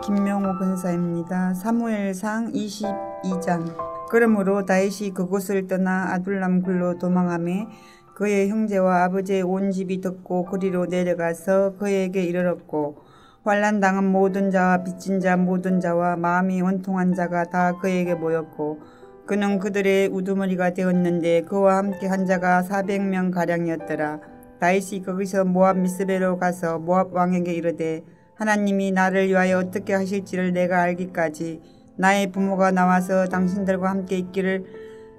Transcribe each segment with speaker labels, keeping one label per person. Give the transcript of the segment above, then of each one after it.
Speaker 1: 김명호 근사입니다. 사무엘상 22장. 그러므로 다윗이 그곳을 떠나 아둘람 굴로 도망하며 그의 형제와 아버지의 온 집이 듣고 그리로 내려가서 그에게 이르렀고, 환난 당한 모든 자와 빚진 자 모든 자와 마음이 원통한 자가 다 그에게 모였고, 그는 그들의 우두머리가 되었는데 그와 함께 한 자가 400명 가량이었더라. 다윗이 거기서 모압 미스베로 가서 모압 왕에게 이르되, 하나님이 나를 위하여 어떻게 하실지를 내가 알기까지 나의 부모가 나와서 당신들과 함께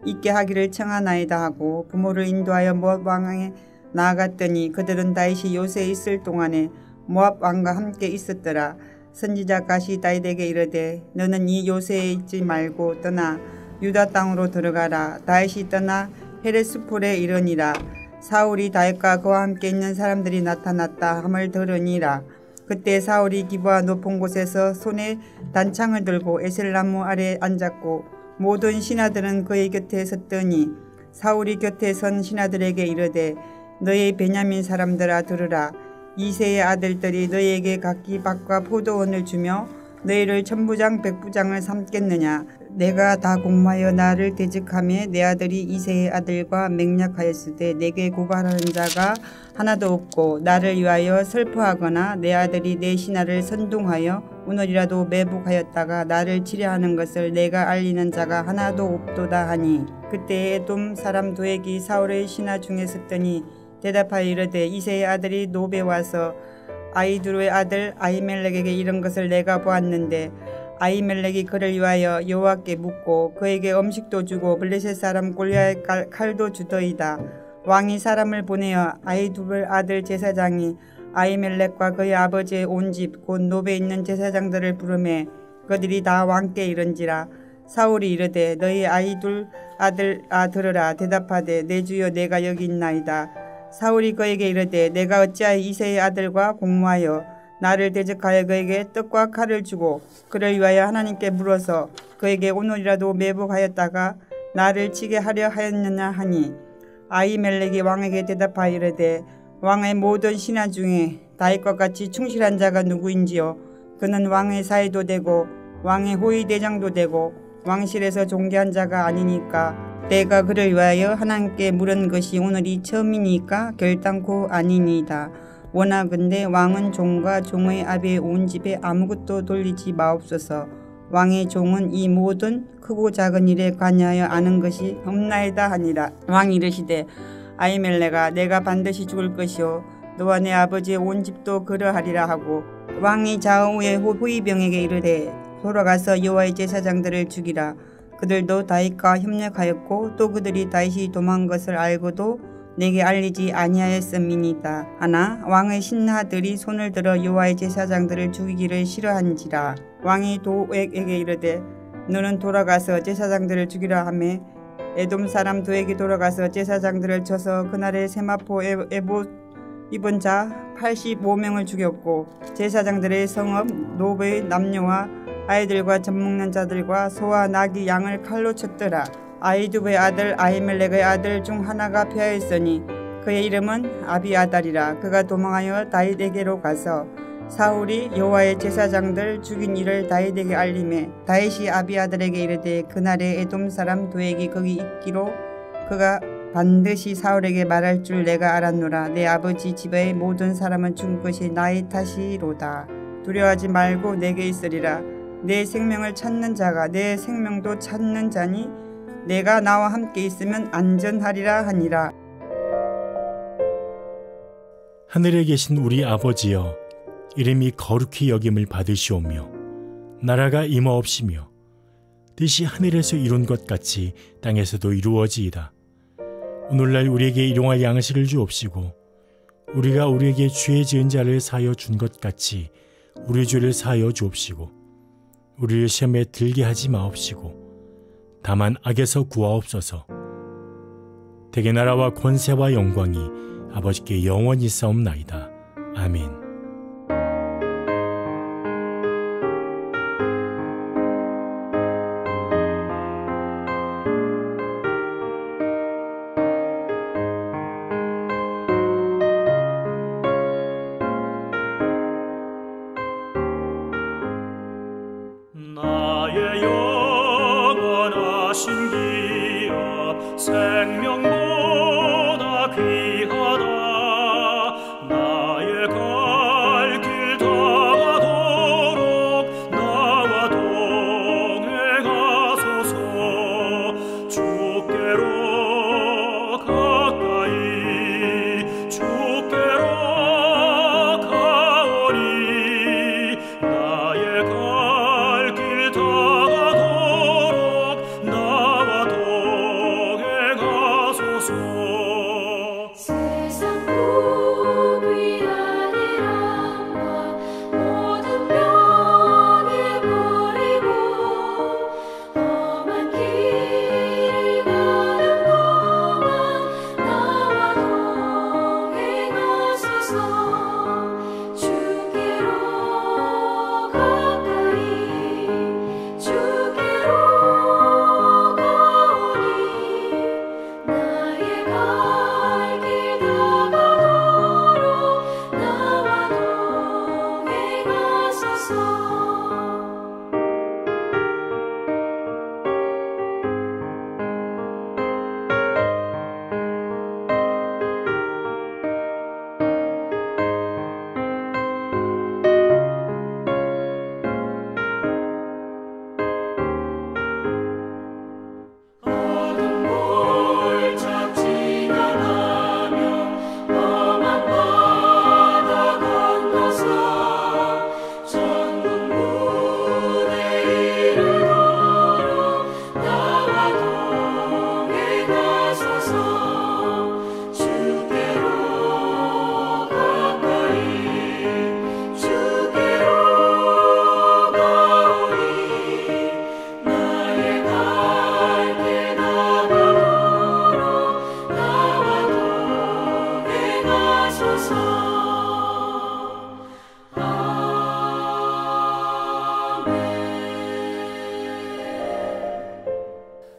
Speaker 1: 있게 하기를 청하나이다 하고 부모를 인도하여 모압 왕에 나아갔더니 그들은 다윗이 요새에 있을 동안에 모압 왕과 함께 있었더라. 선지자 갓이 다윗에게 이르되, 너는 이 요새에 있지 말고 떠나 유다 땅으로 들어가라. 다윗이 떠나 헤레스폴에 이르니라. 사울이 다윗과 그와 함께 있는 사람들이 나타났다 함을 들으니라. 그때 사울이 기브아 높은 곳에서 손에 단창을 들고 에셀나무 아래 앉았고 모든 신하들은 그의 곁에 섰더니 사울이 곁에 선 신하들에게 이르되, 너희 베냐민 사람들아 들으라. 이새의 아들들이 너희에게 각기 밭과 포도원을 주며 너희를 천부장 백부장을 삼겠느냐. 내가 다 공모하여 나를 대적하며 내 아들이 이새의 아들과 맹약하였을 때 내게 고발하는 자가 하나도 없고, 나를 위하여 슬퍼하거나 내 아들이 내 신하를 선동하여 오늘이라도 매복하였다가 나를 치려하는 것을 내가 알리는 자가 하나도 없도다 하니, 그때 에돔 사람 도액이 사울의 신하 중에 섰더니 대답하여 이르되, 이새의 아들이 노베 와서 아히두의 아들 아히멜렉에게 이런 것을 내가 보았는데, 아히멜렉이 그를 위하여 여호와께 묻고 그에게 음식도 주고 블레셋 사람 골리앗의 칼도 주더이다. 왕이 사람을 보내어 아히두의 아들 제사장이 아히멜렉과 그의 아버지의 온 집 곧 노베에 있는 제사장들을 부르매 그들이 다 왕께 이른지라. 사울이 이르되, 너희 아히둘 아들아 들으라. 대답하되, 내 주여 내가 여기 있나이다. 사울이 그에게 이르되, 내가 어찌하여 이새의 아들과 공모하여 나를 대적하여 그에게 떡과 칼을 주고 그를 위하여 하나님께 물어서 그에게 오늘이라도 매복하였다가 나를 치게 하려 하였느냐 하니, 아히멜렉이 왕에게 대답하여 이르되, 왕의 모든 신하 중에 다윗과 같이 충실한 자가 누구인지요. 그는 왕의 사이도 되고 왕의 호위대장도 되고 왕실에서 존귀한 자가 아니니까 내가 그를 위하여 하나님께 물은 것이 오늘이 처음이니까 결단코 아니니이다. 원하건대 왕은 종과 종의 아비의 온 집에 아무것도 돌리지 마옵소서. 왕의 종은 이 모든 크고 작은 일에 관여하여 아는 것이 없나이다 하니라. 왕이 이르시되, 아히멜렉아 내가 반드시 죽을 것이요 너와 내 아버지의 온 집도 그러하리라 하고, 왕이 좌우의 호위병에게 이르되, 돌아가서 여호와의 제사장들을 죽이라. 그들도 다윗과 협력하였고 또 그들이 다윗이 도망한 것을 알고도 내게 알리지 아니하였음이니이다 하나, 왕의 신하들이 손을 들어 여호와의 제사장들을 죽이기를 싫어한지라. 왕이 도액에게 이르되, 너는 돌아가서 제사장들을 죽이라 하매 에돔 사람 도액이 돌아가서 제사장들을 쳐서 그날의 세마포 에봇 입은 자 85명을 죽였고, 제사장들의 성읍 노브의 남녀와 아이들과 젖먹는 자들과 소와 나귀 양을 칼로 쳤더라. 아히두의 아들 아히멜렉의 아들 중 하나가 패하였으니 그의 이름은 아비아달이라. 그가 도망하여 다윗에게로 가서 사울이 여호와의 제사장들 죽인 일을 다윗에게 알리매, 다윗이 아비아달에게 이르되, 그날에 에돔 사람 도액이 거기 있기로 그가 반드시 사울에게 말할 줄 내가 알았노라. 내 아버지 집의 모든 사람은 죽은 것이 나의 탓이로다. 두려워하지 말고 내게 있으리라. 내 생명을 찾는 자가 내 생명도 찾는 자니 내가 나와 함께 있으면 안전하리라 하니라.
Speaker 2: 하늘에 계신 우리 아버지여, 이름이 거룩히 여김을 받으시오며 나라가 임하옵시며 뜻이 하늘에서 이룬 것 같이 땅에서도 이루어지이다. 오늘날 우리에게 일용할 양식을 주옵시고 우리가 우리에게 죄 지은 자를 사하여 준 것 같이 우리 죄를 사하여 주옵시고 우리를 시험에 들게 하지 마옵시고 다만 악에서 구하옵소서. 대개 나라와 권세와 영광이 아버지께 영원히 싸움나이다. 아멘.
Speaker 3: 나의 영원하신 기업 생명보다 귀하다. 나의 갈 길 다가도록 나와 동행하소서. 주께로 가까이 주께로 가오니 나의 갈 길 다가도록 나와 동행하소서.
Speaker 4: 세상 복 위한 일함과 모든 병에 버리고 험한 길을 가는 동안 나와 동행하소서. 주께로 가까이 주께로 가오니 나의 갈 길 다가도록 나와 동행하소서. 어둠 골짝 지나가며 험한 바다 건너서 천국 무대에 이르도록 나와 동행하소서. 주께로 가까이 주께로 가오니 나의 갈 길 다가도록 나와 동행하소서.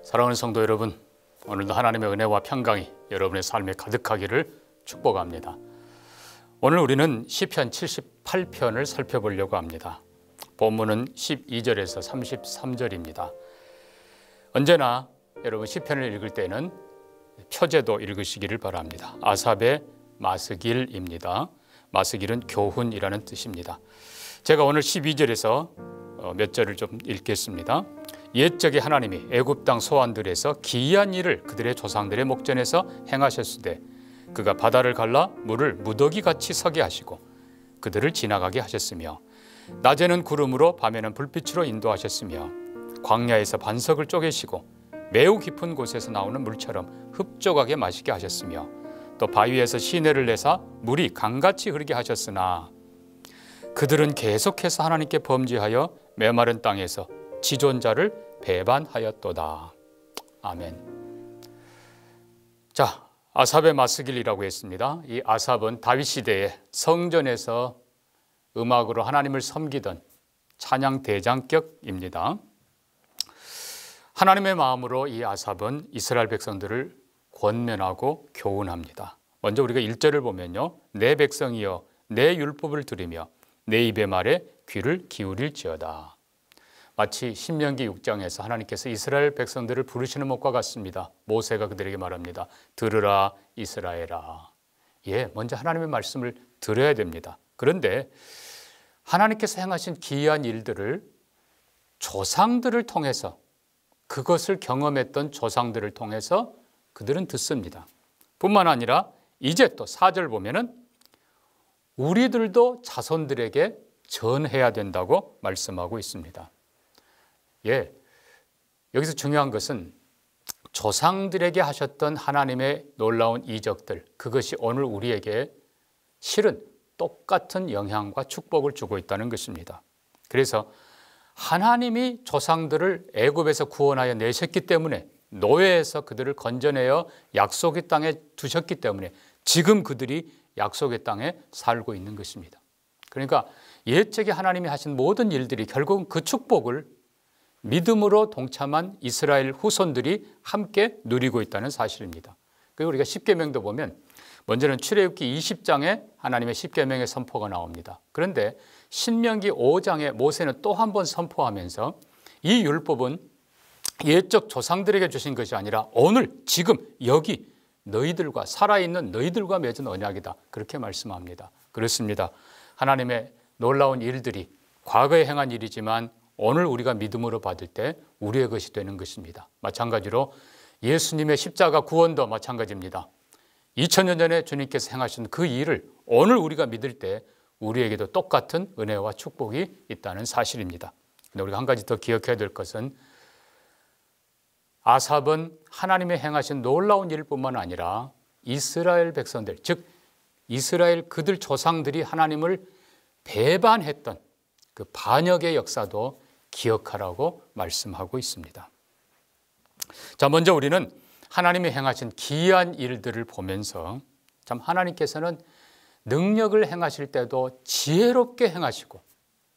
Speaker 5: 사랑하는 성도 여러분, 오늘도 하나님의 은혜와 평강이 여러분의 삶에 가득하기를 축복합니다. 오늘 우리는 시편 78편을 살펴보려고 합니다. 본문은 12절에서 33절입니다. 언제나 여러분 시편을 읽을 때는 표제도 읽으시기를 바랍니다. 아삽의 마스길입니다. 마스길은 교훈이라는 뜻입니다. 제가 오늘 12절에서 몇 절을 좀 읽겠습니다. 옛적에 하나님이 애굽 땅 소환들에서 기이한 일을 그들의 조상들의 목전에서 행하셨으되 그가 바다를 갈라 물을 무더기같이 서게 하시고 그들을 지나가게 하셨으며 낮에는 구름으로 밤에는 불빛으로 인도하셨으며 광야에서 반석을 쪼개시고 매우 깊은 곳에서 나오는 물처럼 흡족하게 마시게 하셨으며 또 바위에서 시내를 내사 물이 강같이 흐르게 하셨으나 그들은 계속해서 하나님께 범죄하여 메마른 땅에서 지존자를 배반하였도다. 아멘. 자, 아삽의 마스길이라고 했습니다. 이 아삽은 다윗 시대에 성전에서 음악으로 하나님을 섬기던 찬양 대장격입니다. 하나님의 마음으로 이 아삽은 이스라엘 백성들을 권면하고 교훈합니다. 먼저 우리가 1절을 보면요, 내 백성이여 내 율법을 들으며 내 입의 말에 귀를 기울일지어다. 마치 신명기 6장에서 하나님께서 이스라엘 백성들을 부르시는 것과 같습니다. 모세가 그들에게 말합니다. 들으라 이스라엘아. 예, 먼저 하나님의 말씀을 들어야 됩니다. 그런데 하나님께서 행하신 기이한 일들을 조상들을 통해서, 그것을 경험했던 조상들을 통해서 그들은 듣습니다. 뿐만 아니라 이제 또 4절 보면은 우리들도 자손들에게 전해야 된다고 말씀하고 있습니다. 예, 여기서 중요한 것은 조상들에게 하셨던 하나님의 놀라운 이적들, 그것이 오늘 우리에게 실은 똑같은 영향과 축복을 주고 있다는 것입니다. 그래서 하나님이 조상들을 애굽에서 구원하여 내셨기 때문에, 노예에서 그들을 건져내어 약속의 땅에 두셨기 때문에 지금 그들이 약속의 땅에 살고 있는 것입니다. 그러니까 옛적에 하나님이 하신 모든 일들이 결국은 그 축복을 믿음으로 동참한 이스라엘 후손들이 함께 누리고 있다는 사실입니다. 그리고 우리가 십계명도 보면 먼저는 출애굽기 20장에 하나님의 십계명의 선포가 나옵니다. 그런데 신명기 5장에 모세는 또 한 번 선포하면서 이 율법은 옛적 조상들에게 주신 것이 아니라 오늘 지금 여기 너희들과 살아있는 너희들과 맺은 언약이다. 그렇게 말씀합니다. 그렇습니다. 하나님의 놀라운 일들이 과거에 행한 일이지만 오늘 우리가 믿음으로 받을 때 우리의 것이 되는 것입니다. 마찬가지로 예수님의 십자가 구원도 마찬가지입니다. 2000년 전에 주님께서 행하신 그 일을 오늘 우리가 믿을 때 우리에게도 똑같은 은혜와 축복이 있다는 사실입니다. 근데 우리가 한 가지 더 기억해야 될 것은 아삽은 하나님의 행하신 놀라운 일뿐만 아니라 이스라엘 백성들, 즉 이스라엘 그들 조상들이 하나님을 배반했던 그 반역의 역사도 기억하라고 말씀하고 있습니다. 자, 먼저 우리는 하나님이 행하신 기이한 일들을 보면서 참 하나님께서는 능력을 행하실 때도 지혜롭게 행하시고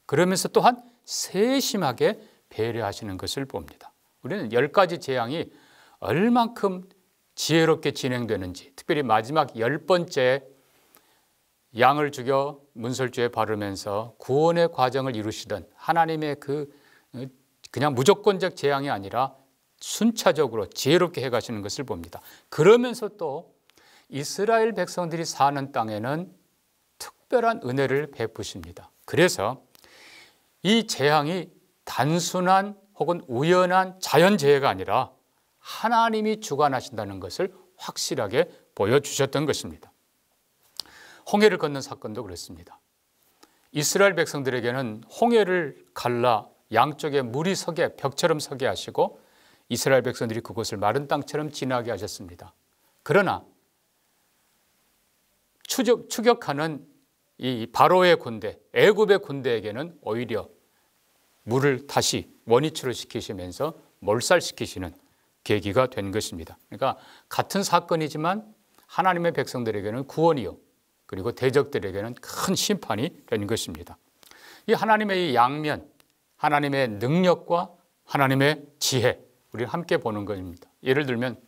Speaker 5: 그러면서 또한 세심하게 배려하시는 것을 봅니다. 우리는 10가지 재앙이 얼만큼 지혜롭게 진행되는지, 특별히 마지막 10번째 양을 죽여 문설주에 바르면서 구원의 과정을 이루시던 하나님의 그냥 무조건적 재앙이 아니라 순차적으로 지혜롭게 해가시는 것을 봅니다. 그러면서 또 이스라엘 백성들이 사는 땅에는 특별한 은혜를 베푸십니다. 그래서 이 재앙이 단순한 혹은 우연한 자연재해가 아니라 하나님이 주관하신다는 것을 확실하게 보여주셨던 것입니다. 홍해를 건넌 사건도 그렇습니다. 이스라엘 백성들에게는 홍해를 갈라 양쪽에 물이 서게 벽처럼 서게 하시고 이스라엘 백성들이 그곳을 마른 땅처럼 지나게 하셨습니다. 그러나 추격하는 이 바로의 군대, 애굽의 군대에게는 오히려 물을 다시 원위치로 시키시면서 몰살시키시는 계기가 된 것입니다. 그러니까 같은 사건이지만 하나님의 백성들에게는 구원이요, 그리고 대적들에게는 큰 심판이 된 것입니다. 이 하나님의 이 양면, 하나님의 능력과 하나님의 지혜, 우리는 함께 보는 것입니다. 예를 들면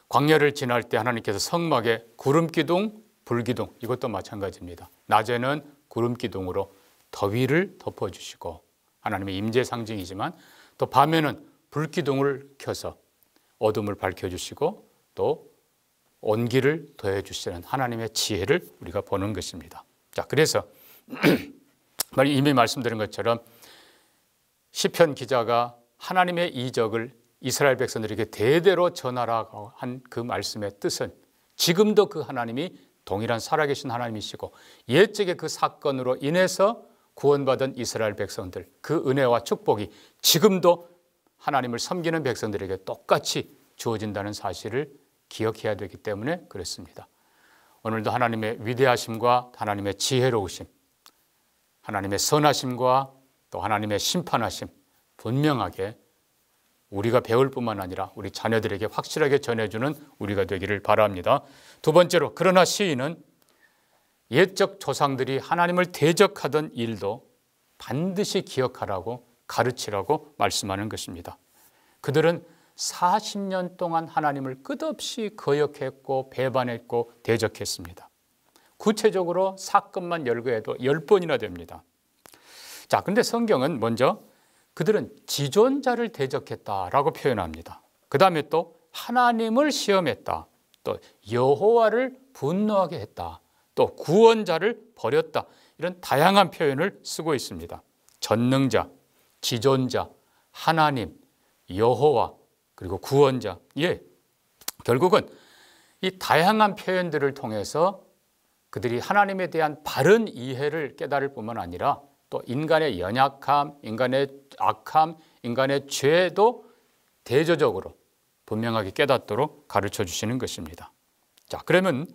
Speaker 5: 광야를 지날 때 하나님께서 성막에 구름기둥, 불기둥, 이것도 마찬가지입니다. 낮에는 구름기둥으로 더위를 덮어주시고 하나님의 임재 상징이지만 또 밤에는 불기둥을 켜서 어둠을 밝혀주시고 또 온기를 더해주시는 하나님의 지혜를 우리가 보는 것입니다. 자, 그래서 이미 말씀드린 것처럼 시편 기자가 하나님의 이적을 이스라엘 백성들에게 대대로 전하라고 한 그 말씀의 뜻은 지금도 그 하나님이 동일한 살아계신 하나님이시고 옛적의 그 사건으로 인해서 구원받은 이스라엘 백성들, 그 은혜와 축복이 지금도 하나님을 섬기는 백성들에게 똑같이 주어진다는 사실을 기억해야 되기 때문에 그렇습니다. 오늘도 하나님의 위대하심과 하나님의 지혜로우심, 하나님의 선하심과 또 하나님의 심판하심 분명하게 우리가 배울 뿐만 아니라 우리 자녀들에게 확실하게 전해주는 우리가 되기를 바랍니다. 두 번째로, 그러나 시인은 옛적 조상들이 하나님을 대적하던 일도 반드시 기억하라고 가르치라고 말씀하는 것입니다. 그들은 40년 동안 하나님을 끝없이 거역했고 배반했고 대적했습니다. 구체적으로 사건만 열거해도 10번이나 됩니다. 자, 근데 성경은 먼저 그들은 지존자를 대적했다라고 표현합니다. 그 다음에 또 하나님을 시험했다, 또 여호와를 분노하게 했다, 또 구원자를 버렸다, 이런 다양한 표현을 쓰고 있습니다. 전능자, 지존자, 하나님, 여호와, 그리고 구원자. 결국은 이 다양한 표현들을 통해서 그들이 하나님에 대한 바른 이해를 깨달을 뿐만 아니라 또 인간의 연약함, 인간의 악함, 인간의 죄도 대조적으로 분명하게 깨닫도록 가르쳐 주시는 것입니다. 자, 그러면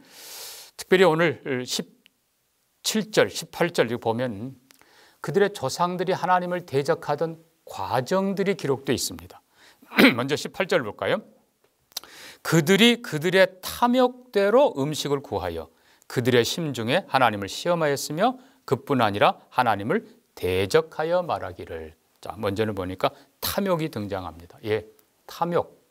Speaker 5: 특별히 오늘 17절, 18절 보면 그들의 조상들이 하나님을 대적하던 과정들이 기록되어 있습니다. 먼저 18절 볼까요? 그들이 그들의 탐욕대로 음식을 구하여 그들의 심중에 하나님을 시험하였으며 그뿐 아니라 하나님을 대적하여 말하기를. 자, 먼저는 보니까 탐욕이 등장합니다. 탐욕.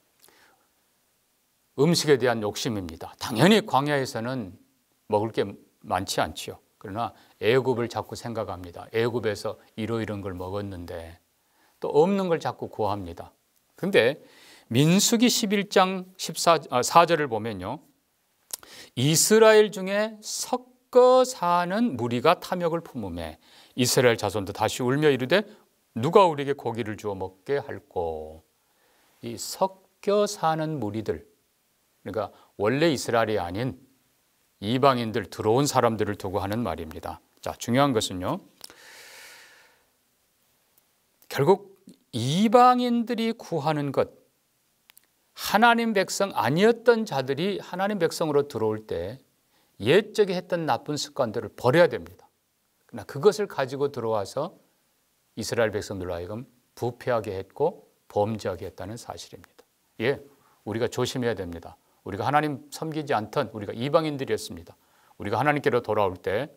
Speaker 5: 음식에 대한 욕심입니다. 당연히 광야에서는 먹을 게 많지 않지요. 그러나 애굽을 자꾸 생각합니다. 애굽에서 이런 걸 먹었는데 또 없는 걸 자꾸 구합니다. 근데 민수기 11장 4절을 보면요. 이스라엘 중에 섞어 사는 무리가 탐욕을 품음에 이스라엘 자손도 다시 울며 이르되 누가 우리에게 고기를 주어 먹게 할꼬. 이 섞여 사는 무리들, 그러니까 원래 이스라엘이 아닌 이방인들, 들어온 사람들을 두고 하는 말입니다. 자, 중요한 것은요, 결국 이방인들이 구하는 것, 하나님 백성 아니었던 자들이 하나님 백성으로 들어올 때 옛적에 했던 나쁜 습관들을 버려야 됩니다. 그러나 그것을 가지고 들어와서 이스라엘 백성들로 하여금 부패하게 했고 범죄하게 했다는 사실입니다. 예, 우리가 조심해야 됩니다. 우리가 하나님 섬기지 않던 우리가 이방인들이었습니다. 우리가 하나님께로 돌아올 때,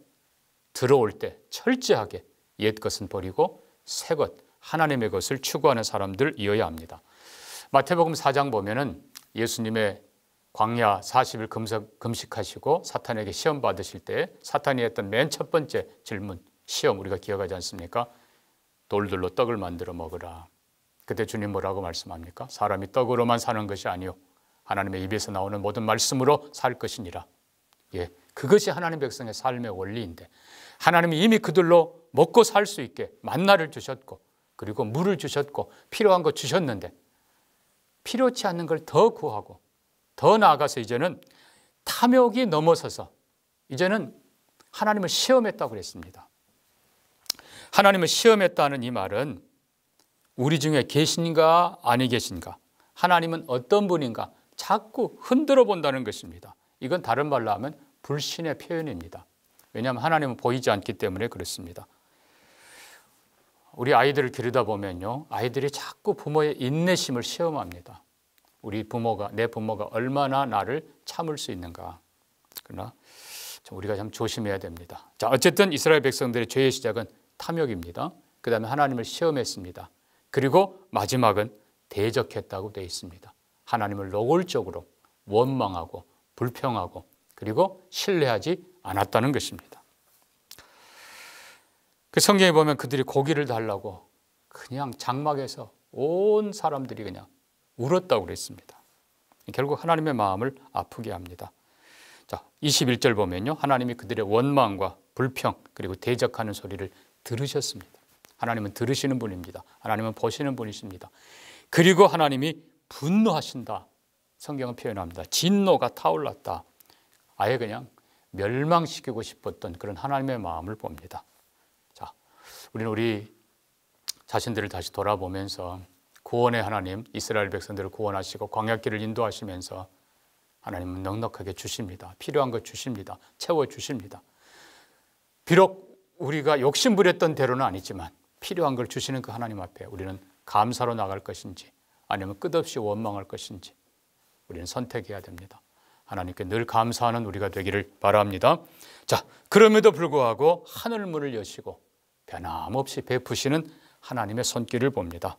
Speaker 5: 들어올 때 철저하게 옛 것은 버리고 새 것, 하나님의 것을 추구하는 사람들이어야 합니다. 마태복음 4장 보면은 예수님의 광야 40일 금식하시고 사탄에게 시험 받으실 때 사탄이 했던 맨 첫 번째 질문, 시험 우리가 기억하지 않습니까? 돌들로 떡을 만들어 먹으라. 그때 주님 뭐라고 말씀합니까? 사람이 떡으로만 사는 것이 아니요 하나님의 입에서 나오는 모든 말씀으로 살 것이니라. 예, 그것이 하나님 백성의 삶의 원리인데 하나님이 이미 그들로 먹고 살 수 있게 만나를 주셨고 그리고 물을 주셨고 필요한 거 주셨는데 필요치 않는 걸 더 구하고 더 나아가서 이제는 탐욕이 넘어서서 이제는 하나님을 시험했다고 그랬습니다. 하나님을 시험했다는 이 말은 우리 중에 계신가 아니 계신가, 하나님은 어떤 분인가 자꾸 흔들어 본다는 것입니다. 이건 다른 말로 하면 불신의 표현입니다. 왜냐하면 하나님은 보이지 않기 때문에 그렇습니다. 우리 아이들을 기르다 보면요, 아이들이 자꾸 부모의 인내심을 시험합니다. 우리 부모가, 내 부모가 얼마나 나를 참을 수 있는가. 그러나 우리가 참 조심해야 됩니다. 자, 어쨌든 이스라엘 백성들의 죄의 시작은 탐욕입니다. 그 다음에 하나님을 시험했습니다. 그리고 마지막은 대적했다고 되어 있습니다. 하나님을 노골적으로 원망하고 불평하고 그리고 신뢰하지 않았다는 것입니다. 그 성경에 보면 그들이 고기를 달라고 그냥 장막에서 온 사람들이 그냥 울었다고 그랬습니다. 결국 하나님의 마음을 아프게 합니다. 자, 21절 보면요, 하나님이 그들의 원망과 불평 그리고 대적하는 소리를 들으셨습니다. 하나님은 들으시는 분입니다. 하나님은 보시는 분이십니다. 그리고 하나님이 분노하신다. 성경은 표현합니다. 진노가 타올랐다. 아예 그냥 멸망시키고 싶었던 그런 하나님의 마음을 봅니다. 자, 우리는 우리 자신들을 다시 돌아보면서 구원의 하나님, 이스라엘 백성들을 구원하시고 광야길을 인도하시면서 하나님은 넉넉하게 주십니다. 필요한 것 주십니다. 채워주십니다. 비록 우리가 욕심부렸던 대로는 아니지만 필요한 걸 주시는 그 하나님 앞에 우리는 감사로 나갈 것인지 아니면 끝없이 원망할 것인지 우리는 선택해야 됩니다. 하나님께 늘 감사하는 우리가 되기를 바랍니다. 자, 그럼에도 불구하고 하늘문을 여시고 변함없이 베푸시는 하나님의 손길을 봅니다.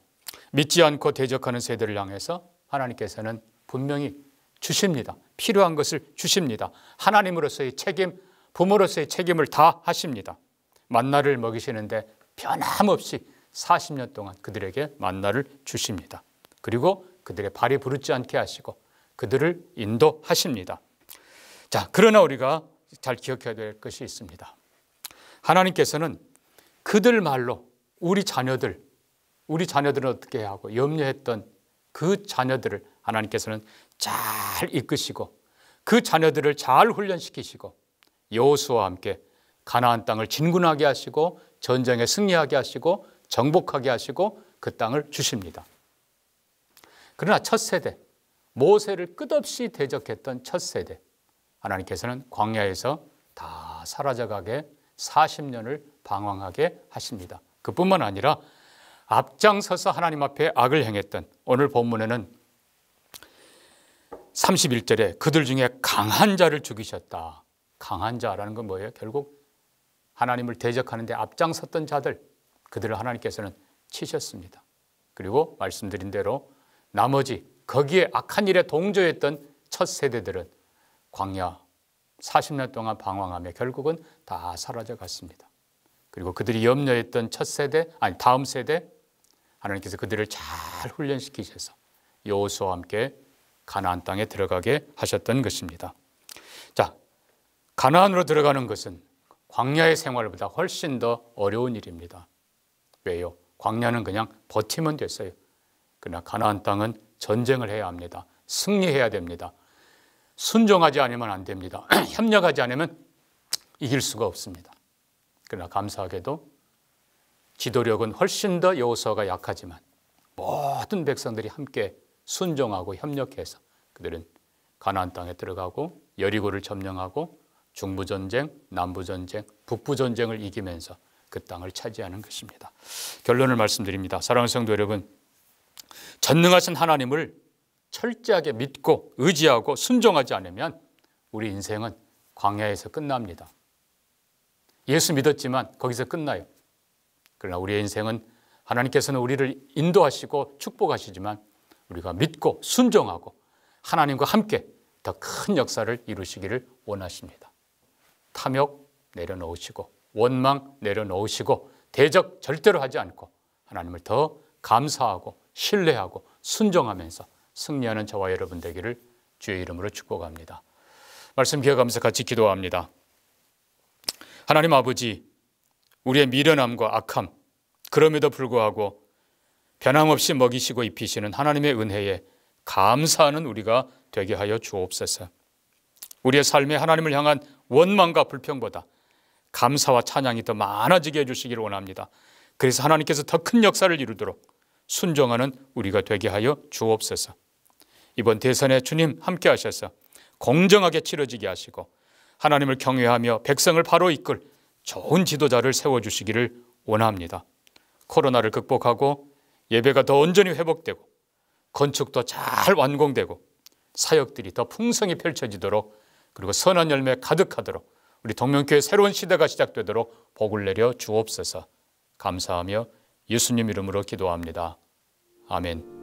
Speaker 5: 믿지 않고 대적하는 세대를 향해서 하나님께서는 분명히 주십니다. 필요한 것을 주십니다. 하나님으로서의 책임, 부모로서의 책임을 다 하십니다. 만나를 먹이시는데 변함없이 40년 동안 그들에게 만나를 주십니다. 그리고 그들의 발이 부르지 않게 하시고 그들을 인도하십니다. 자, 그러나 우리가 잘 기억해야 될 것이 있습니다. 하나님께서는 그들 말로 우리 자녀들은 어떻게 하고 염려했던 그 자녀들을 하나님께서는 잘 이끄시고 그 자녀들을 잘 훈련시키시고 여호수아와 함께 가나안 땅을 진군하게 하시고 전쟁에 승리하게 하시고 정복하게 하시고 그 땅을 주십니다. 그러나 첫 세대, 모세를 끝없이 대적했던 첫 세대, 하나님께서는 광야에서 다 사라져가게 40년을 방황하게 하십니다. 그뿐만 아니라 앞장서서 하나님 앞에 악을 행했던, 오늘 본문에는 31절에 그들 중에 강한 자를 죽이셨다. 강한 자라는 건 뭐예요? 결국 하나님을 대적하는 데 앞장섰던 자들, 그들을 하나님께서는 치셨습니다. 그리고 말씀드린 대로 나머지 거기에 악한 일에 동조했던 첫 세대들은 광야 40년 동안 방황하며 결국은 다 사라져 갔습니다. 그리고 그들이 염려했던 첫 세대, 다음 세대, 하나님께서 그들을 잘 훈련시키셔서 여호수아와 함께 가나안 땅에 들어가게 하셨던 것입니다. 자, 가나안으로 들어가는 것은 광야의 생활보다 훨씬 더 어려운 일입니다. 왜요? 광야는 그냥 버티면 됐어요. 그러나 가나안 땅은 전쟁을 해야 합니다. 승리해야 됩니다. 순종하지 않으면 안 됩니다. 협력하지 않으면 이길 수가 없습니다. 그러나 감사하게도 지도력은 훨씬 더 여호수아가 약하지만 모든 백성들이 함께 순종하고 협력해서 그들은 가나안 땅에 들어가고 여리고를 점령하고 중부전쟁, 남부전쟁, 북부전쟁을 이기면서 그 땅을 차지하는 것입니다. 결론을 말씀드립니다. 사랑하는 성도 여러분, 전능하신 하나님을 철저하게 믿고 의지하고 순종하지 않으면 우리 인생은 광야에서 끝납니다. 예수 믿었지만 거기서 끝나요. 그러나 우리의 인생은 하나님께서는 우리를 인도하시고 축복하시지만 우리가 믿고 순종하고 하나님과 함께 더 큰 역사를 이루시기를 원하십니다. 탐욕 내려놓으시고 원망 내려놓으시고 대적 절대로 하지 않고 하나님을 더 감사하고 신뢰하고 순종하면서 승리하는 저와 여러분 되기를 주의 이름으로 축복합니다. 말씀 기억하면서 같이 기도합니다. 하나님 아버지, 우리의 미련함과 악함, 그럼에도 불구하고 변함없이 먹이시고 입히시는 하나님의 은혜에 감사하는 우리가 되게 하여 주옵소서. 우리의 삶에 하나님을 향한 원망과 불평보다 감사와 찬양이 더 많아지게 해주시기를 원합니다. 그래서 하나님께서 더 큰 역사를 이루도록 순종하는 우리가 되게 하여 주옵소서. 이번 대선에 주님 함께 하셔서 공정하게 치러지게 하시고 하나님을 경외하며 백성을 바로 이끌 좋은 지도자를 세워주시기를 원합니다. 코로나를 극복하고 예배가 더 온전히 회복되고 건축도 잘 완공되고 사역들이 더 풍성히 펼쳐지도록 그리고 선한 열매 가득하도록 우리 동명교회 새로운 시대가 시작되도록 복을 내려 주옵소서. 감사하며 예수님 이름으로 기도합니다. 아멘.